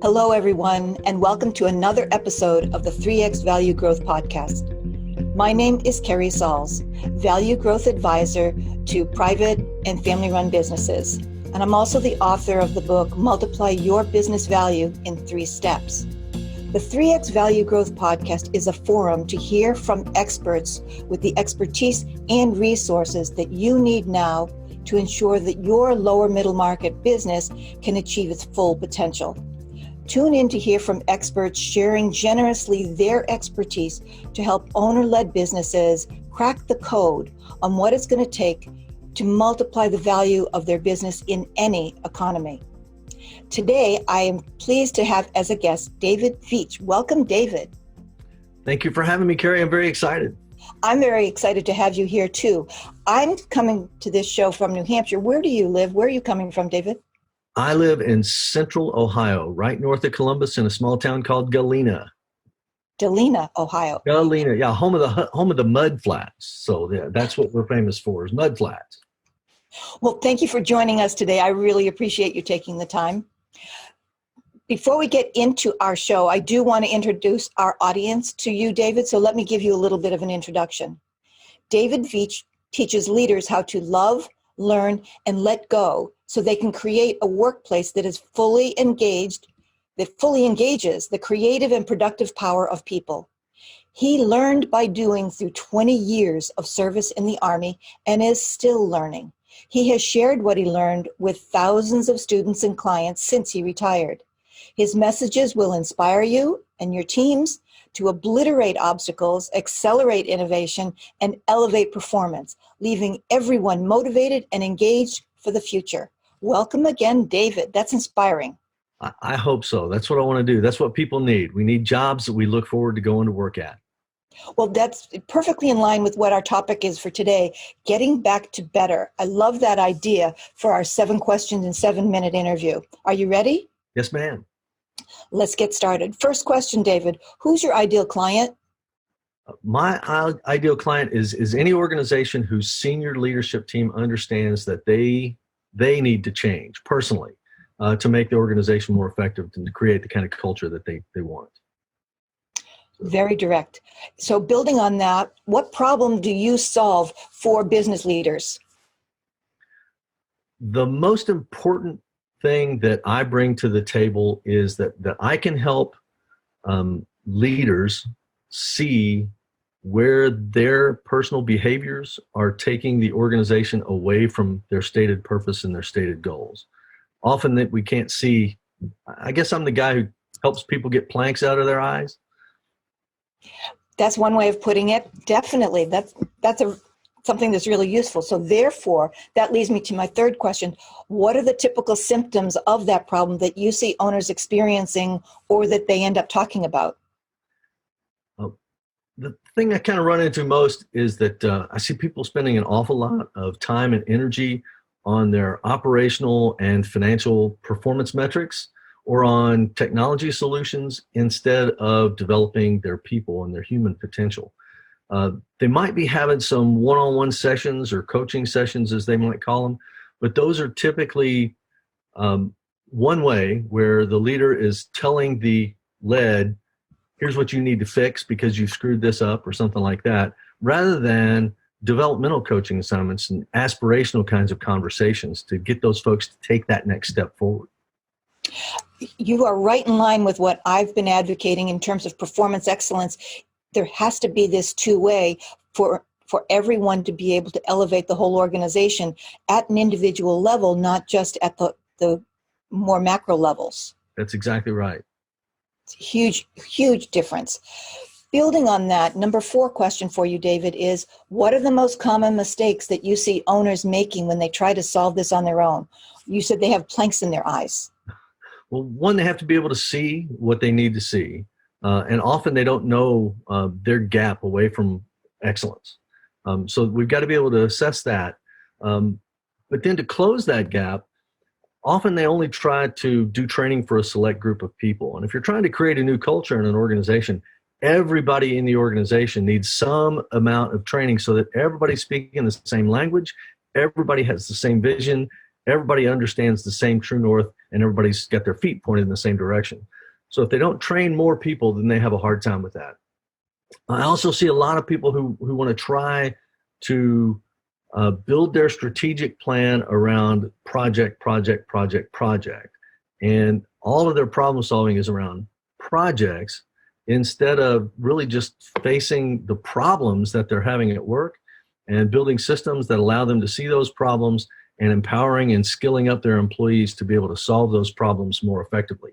Hello, everyone, and welcome to another episode of the 3X Value Growth Podcast. My name is Carrie Sauls, Value Growth Advisor to private and family-run businesses, and I'm also the author of the book, Multiply Your Business Value in 3 Steps. The 3X Value Growth Podcast is a forum to hear from experts with the expertise and resources that you need now to ensure that your lower middle market business can achieve its full potential. Tune in to hear from experts sharing generously their expertise to help owner-led businesses crack the code on what it's going to take to multiply the value of their business in any economy. Today, I am pleased to have as a guest David Veech. Welcome, David. Thank you for having me, Carrie. I'm very excited. I'm very excited to have you here, too. I'm coming to this show from New Hampshire. Where do you live? Where are you coming from, David? I live in central Ohio, right north of Columbus in a small town called Galena. Galena, Ohio. Galena, yeah, home of the mud flats. So yeah, that's what we're famous for, is mud flats. Well, thank you for joining us today. I really appreciate you taking the time. Before we get into our show, I do want to introduce our audience to you, David, so let me give you a little bit of an introduction. David Veech teaches leaders how to love, learn, and let go so they can create a workplace that is fully engages the creative and productive power of people. He learned by doing through 20 years of service in the Army and is still learning. He has shared what he learned with thousands of students and clients since he retired. His messages will inspire you and your teams to obliterate obstacles, accelerate innovation, and elevate performance, leaving everyone motivated and engaged for the future. Welcome again, David. That's inspiring. I hope so. That's what I want to do. That's what people need. We need jobs that we look forward to going to work at. Well, that's perfectly in line with what our topic is for today, getting back to better. I love that idea for our 7 questions in 7-minute interview. Are you ready? Yes, ma'am. Let's get started. First question, David. Who's your ideal client? My ideal client is any organization whose senior leadership team understands that they need to change personally to make the organization more effective and to create the kind of culture that they want. Very direct. So building on that, what problem do you solve for business leaders? The most important thing that I bring to the table is that I can help leaders see where their personal behaviors are taking the organization away from their stated purpose and their stated goals. Often that we can't see. I guess I'm the guy who helps people get planks out of their eyes. That's one way of putting it. Definitely. That's something that's really useful. So therefore, that leads me to my third question. What are the typical symptoms of that problem that you see owners experiencing or that they end up talking about? The thing I kind of run into most is that I see people spending an awful lot of time and energy on their operational and financial performance metrics or on technology solutions instead of developing their people and their human potential. They might be having some one-on-one sessions or coaching sessions, as they might call them, but those are typically one way where the leader is telling the led, here's what you need to fix because you screwed this up or something like that, rather than developmental coaching assignments and aspirational kinds of conversations to get those folks to take that next step forward. You are right in line with what I've been advocating in terms of performance excellence. There has to be this two-way for everyone to be able to elevate the whole organization at an individual level, not just at the more macro levels. That's exactly right. It's a huge, huge difference. Building on that, number 4 question for you, David, is what are the most common mistakes that you see owners making when they try to solve this on their own? You said they have planks in their eyes. Well, one, they have to be able to see what they need to see. And often they don't know their gap away from excellence. So we've got to be able to assess that. But then to close that gap, often they only try to do training for a select group of people. And if you're trying to create a new culture in an organization, everybody in the organization needs some amount of training so that everybody's speaking the same language, everybody has the same vision, everybody understands the same true north and everybody's got their feet pointed in the same direction. So if they don't train more people, then they have a hard time with that. I also see a lot of people who want to try to build their strategic plan around project. And all of their problem solving is around projects instead of really just facing the problems that they're having at work and building systems that allow them to see those problems and empowering and skilling up their employees to be able to solve those problems more effectively.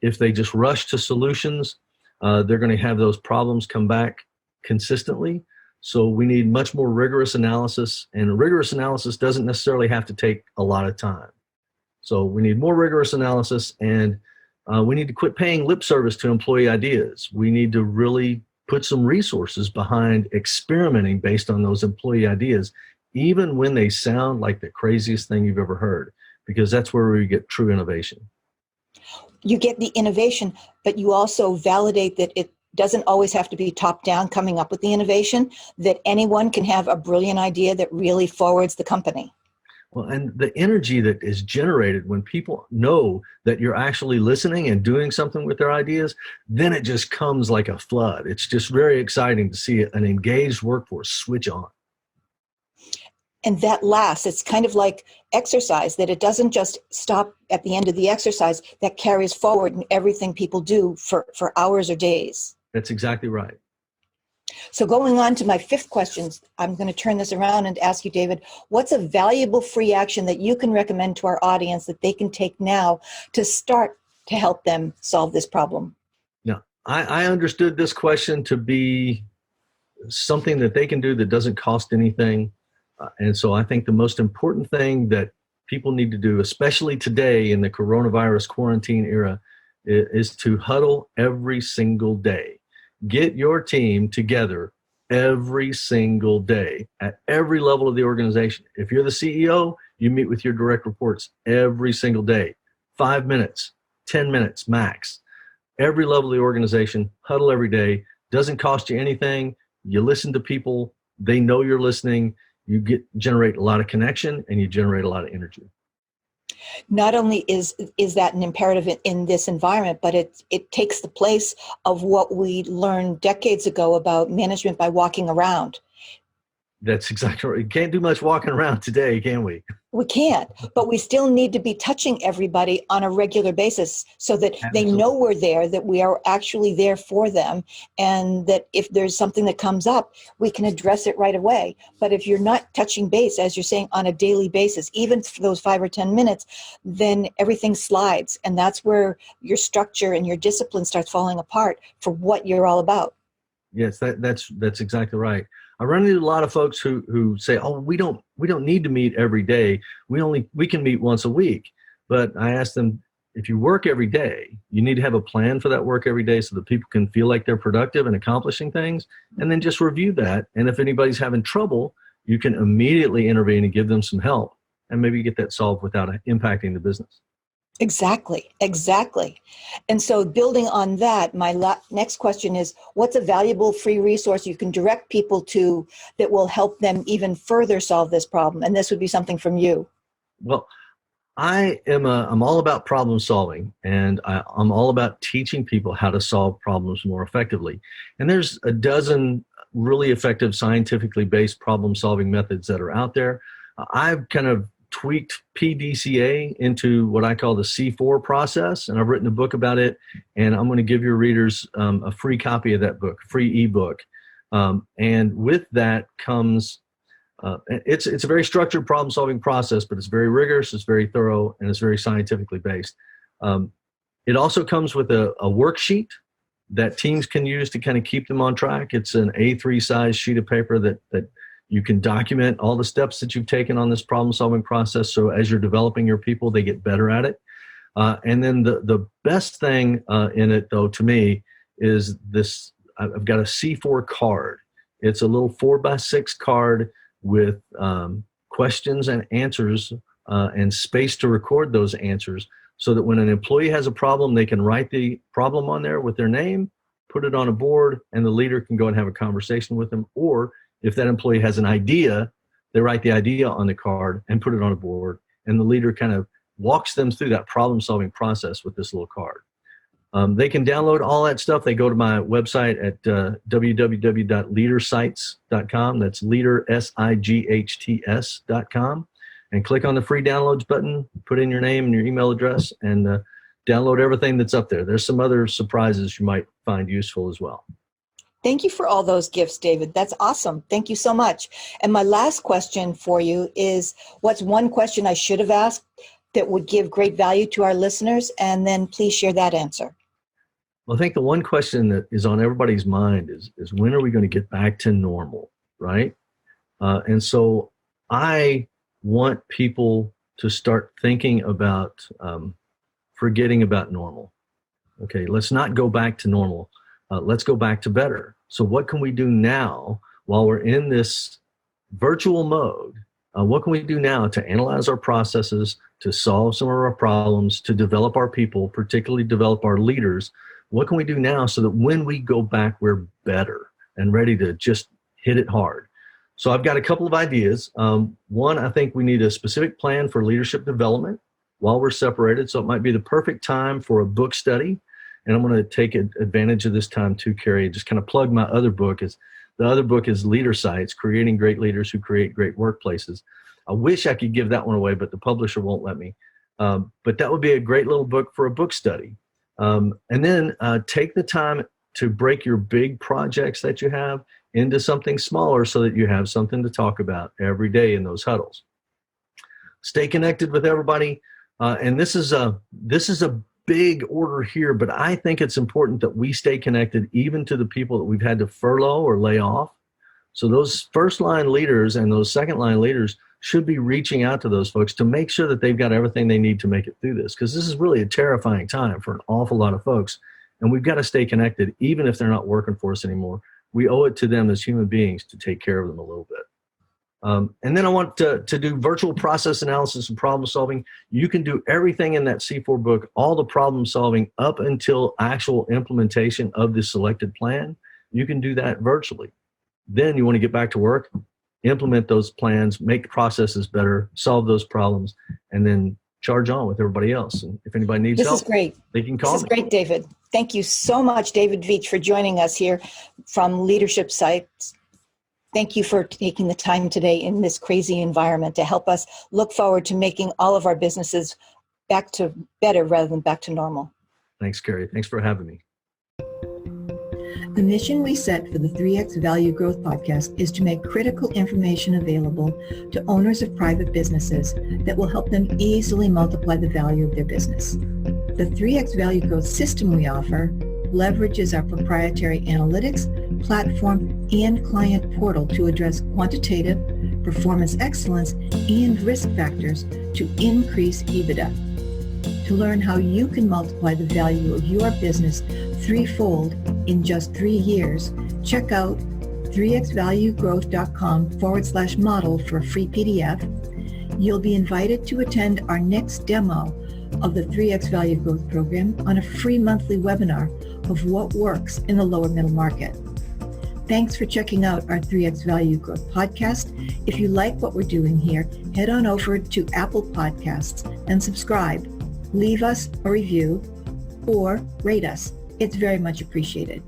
If they just rush to solutions, they're going to have those problems come back consistently. So we need much more rigorous analysis, and rigorous analysis doesn't necessarily have to take a lot of time. So we need more rigorous analysis, and we need to quit paying lip service to employee ideas. We need to really put some resources behind experimenting based on those employee ideas, even when they sound like the craziest thing you've ever heard, because that's where we get true innovation. You get the innovation, but you also validate that it doesn't always have to be top down coming up with the innovation, that anyone can have a brilliant idea that really forwards the company. Well, and the energy that is generated when people know that you're actually listening and doing something with their ideas, then it just comes like a flood. It's just very exciting to see an engaged workforce switch on. And that lasts. It's kind of like exercise, that it doesn't just stop at the end of the exercise, that carries forward in everything people do for hours or days. That's exactly right. So going on to my fifth question, I'm going to turn this around and ask you, David, what's a valuable free action that you can recommend to our audience that they can take now to start to help them solve this problem? Now, I understood this question to be something that they can do that doesn't cost anything. And so I think the most important thing that people need to do, especially today in the coronavirus quarantine era, is to huddle every single day. Get your team together every single day at every level of the organization. If you're the CEO, you meet with your direct reports every single day, 5 minutes, 10 minutes max. Every level of the organization, huddle every day. Doesn't cost you anything. You listen to people. They know you're listening. You generate a lot of connection and you generate a lot of energy. Not only is that an imperative in this environment, but it takes the place of what we learned decades ago about management by walking around. That's exactly right. You can't do much walking around today, can we? We can't, but we still need to be touching everybody on a regular basis so that Absolutely. They know we're there, that we are actually there for them, and that if there's something that comes up, we can address it right away. But if you're not touching base, as you're saying, on a daily basis, even for those 5 or 10 minutes, then everything slides. And that's where your structure and your discipline starts falling apart for what you're all about. Yes, that's exactly right. I run into a lot of folks who say, "Oh, we don't need to meet every day. We can meet once a week." But I ask them, if you work every day, you need to have a plan for that work every day so that people can feel like they're productive and accomplishing things, and then just review that. And if anybody's having trouble, you can immediately intervene and give them some help, and maybe get that solved without impacting the business. Exactly. And so building on that, my next question is, what's a valuable free resource you can direct people to that will help them even further solve this problem? And this would be something from you. Well, I'm all about problem solving, and I'm all about teaching people how to solve problems more effectively. And there's a dozen really effective scientifically based problem solving methods that are out there. I've kind of tweaked PDCA into what I call the C4 process, and I've written a book about it, and I'm going to give your readers a free copy of that book, free ebook. And with that comes, it's a very structured problem-solving process, but it's very rigorous, it's very thorough, and it's very scientifically based. It also comes with a worksheet that teams can use to kind of keep them on track. It's an A3 size sheet of paper that you can document all the steps that you've taken on this problem-solving process. So as you're developing your people, they get better at it. And then the best thing in it, though, to me, is this. I've got a C4 card. It's a little 4x6 card with questions and answers and space to record those answers, so that when an employee has a problem, they can write the problem on there with their name, put it on a board, and the leader can go and have a conversation with them. Or if that employee has an idea, they write the idea on the card and put it on a board, and the leader kind of walks them through that problem-solving process with this little card. They can download all that stuff. They go to my website at www.leadersights.com. That's leader, SIGHTS.com. And click on the free downloads button, put in your name and your email address, and download everything that's up there. There's some other surprises you might find useful as well. Thank you for all those gifts, David. That's awesome. Thank you so much. And my last question for you is, what's one question I should have asked that would give great value to our listeners? And then please share that answer. Well, I think the one question that is on everybody's mind is when are we going to get back to normal, right? And so I want people to start thinking about forgetting about normal. Okay, let's not go back to normal. Let's go back to better. So what can we do now while we're in this virtual mode? What can we do now to analyze our processes, to solve some of our problems, to develop our people, particularly develop our leaders? What can we do now so that when we go back, we're better and ready to just hit it hard? So I've got a couple of ideas. One, I think we need a specific plan for leadership development while we're separated. So it might be the perfect time for a book study. And I'm going to take advantage of this time too, Carrie, just kind of plug my other book. The other book is Leader Sights, Creating Great Leaders Who Create Great Workplaces. I wish I could give that one away, but the publisher won't let me. But that would be a great little book for a book study. And then take the time to break your big projects that you have into something smaller so that you have something to talk about every day in those huddles. Stay connected with everybody. And this is a big order here, but I think it's important that we stay connected even to the people that we've had to furlough or lay off. So those first line leaders and those second line leaders should be reaching out to those folks to make sure that they've got everything they need to make it through this, because this is really a terrifying time for an awful lot of folks. And we've got to stay connected, even if they're not working for us anymore. We owe it to them as human beings to take care of them a little bit. And then I want to do virtual process analysis and problem solving. You can do everything in that C4 book, all the problem solving up until actual implementation of the selected plan. You can do that virtually. Then you want to get back to work, implement those plans, make the processes better, solve those problems, and then charge on with everybody else. And if anybody needs help, this is great. They can call me. This is great, David. Thank you so much, David Veech, for joining us here from Leadership Sights. Thank you for taking the time today in this crazy environment to help us look forward to making all of our businesses back to better rather than back to normal. Thanks, Carrie. Thanks for having me. The mission we set for the 3X Value Growth Podcast is to make critical information available to owners of private businesses that will help them easily multiply the value of their business. The 3X Value Growth system we offer leverages our proprietary analytics, platform, and client portal to address quantitative, performance excellence, and risk factors to increase EBITDA. To learn how you can multiply the value of your business threefold in just 3 years, check out 3xvaluegrowth.com/model for a free PDF. You'll be invited to attend our next demo of the 3X Value Growth Program on a free monthly webinar of what works in the lower middle market. Thanks for checking out our 3X Value Growth Podcast. If you like what we're doing here, head on over to Apple Podcasts and subscribe. Leave us a review or rate us. It's very much appreciated.